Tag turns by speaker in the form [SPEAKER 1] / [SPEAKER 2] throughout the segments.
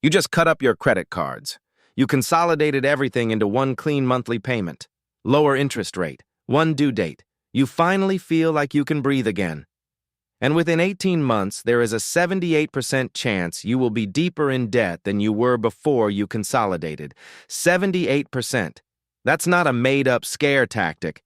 [SPEAKER 1] You just cut up your credit cards. You consolidated everything into one clean monthly payment. Lower interest rate, one due date. You finally feel like you can breathe again. And within 18 months, there is a 78% chance you will be deeper in debt than you were before you consolidated. 78%. That's not a made-up scare tactic.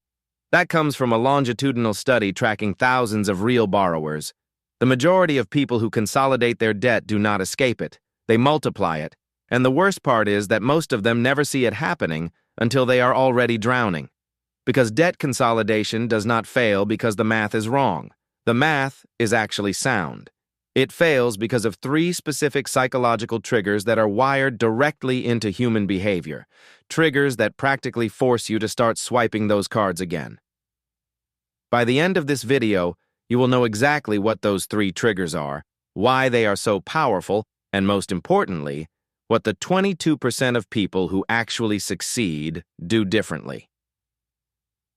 [SPEAKER 1] That comes from a longitudinal study tracking thousands of real borrowers. The majority of people who consolidate their debt do not escape it. They multiply it. And the worst part is that most of them never see it happening until they are already drowning. Because debt consolidation does not fail because the math is wrong. The math is actually sound. It fails because of three specific psychological triggers that are wired directly into human behavior. Triggers that practically force you to start swiping those cards again. By the end of this video, you will know exactly what those three triggers are, why they are so powerful, and most importantly, what the 22% of people who actually succeed do differently.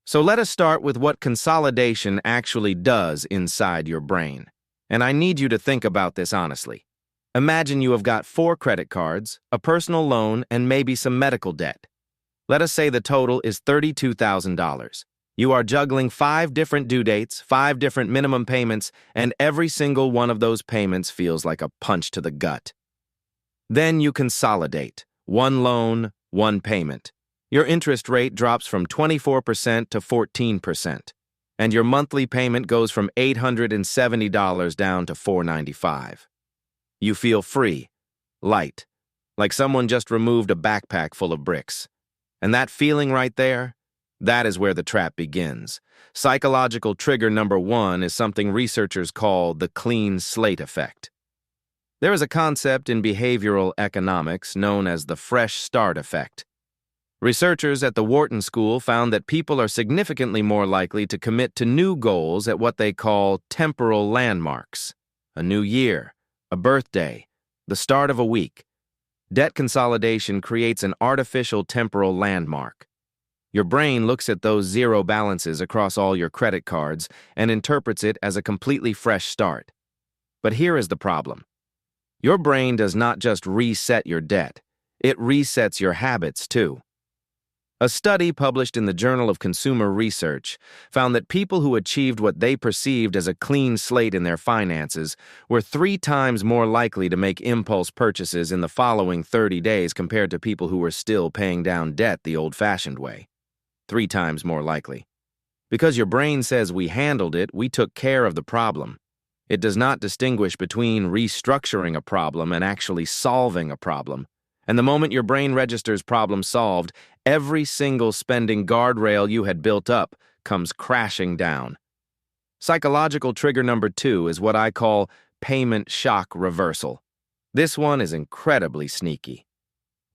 [SPEAKER 1] So let us start with what consolidation actually does inside your brain. And I need you to think about this honestly. Imagine you have got 4 credit cards, a personal loan, and maybe some medical debt. Let us say the total is $32,000. You are juggling 5 different due dates, 5 different minimum payments, and every single one of those payments feels like a punch to the gut. Then you consolidate. 1 loan, 1 payment. Your interest rate drops from 24% to 14%, and your monthly payment goes from $870 down to $495. You feel free, light, like someone just removed a backpack full of bricks. And that feeling right there, that is where the trap begins. Psychological trigger number 1 is something researchers call the clean slate effect. There is a concept in behavioral economics known as the fresh start effect. Researchers at the Wharton School found that people are significantly more likely to commit to new goals at what they call temporal landmarks. A new year, a birthday, the start of a week. Debt consolidation creates an artificial temporal landmark. Your brain looks at those zero balances across all your credit cards and interprets it as a completely fresh start. But here is the problem. Your brain does not just reset your debt, it resets your habits too. A study published in the Journal of Consumer Research found that people who achieved what they perceived as a clean slate in their finances were 3 times more likely to make impulse purchases in the following 30 days compared to people who were still paying down debt the old-fashioned way. 3 times more likely. Because your brain says we handled it, we took care of the problem. It does not distinguish between restructuring a problem and actually solving a problem. And the moment your brain registers problem solved, every single spending guardrail you had built up comes crashing down. Psychological trigger number 2 is what I call payment shock reversal. This one is incredibly sneaky.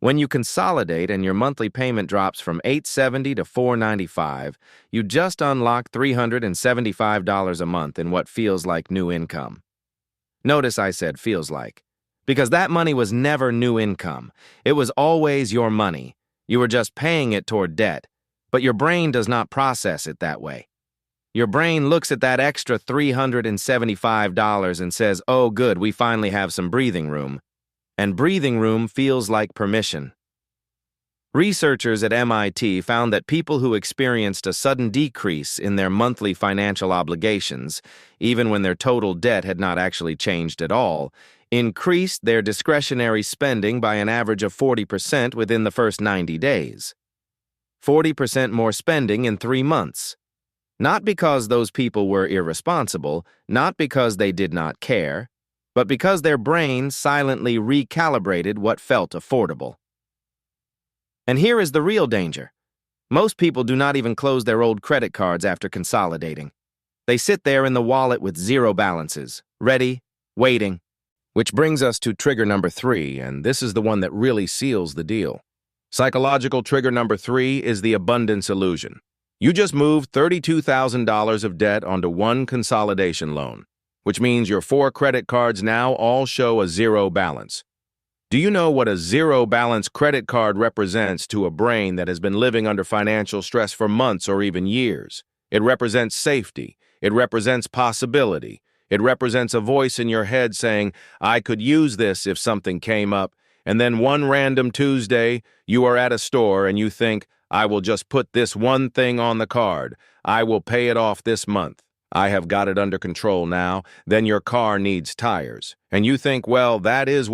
[SPEAKER 1] When you consolidate and your monthly payment drops from $870 to $495, you just unlock $375 a month in what feels like new income. Notice I said feels like. Because that money was never new income. It was always your money. You were just paying it toward debt. But your brain does not process it that way. Your brain looks at that extra $375 and says, oh good, we finally have some breathing room. And breathing room feels like permission. Researchers at MIT found that people who experienced a sudden decrease in their monthly financial obligations, even when their total debt had not actually changed at all, increased their discretionary spending by an average of 40% within the first 90 days. 40% more spending in 3 months. Not because those people were irresponsible, not because they did not care, but because their brains silently recalibrated what felt affordable. And here is the real danger. Most people do not even close their old credit cards after consolidating. They sit there in the wallet with 0 balances, ready, waiting. Which brings us to trigger number 3, and this is the one that really seals the deal. Psychological trigger number 3 is the abundance illusion. You just moved $32,000 of debt onto one consolidation loan, which means your 4 credit cards now all show a 0 balance. Do you know what a 0 balance credit card represents to a brain that has been living under financial stress for months or even years? It represents safety. It represents possibility. It represents a voice in your head saying, I could use this if something came up. And then one random Tuesday, you are at a store and you think, I will just put this one thing on the card. I will pay it off this month. I have got it under control now. Then your car needs tires. And you think, well, that is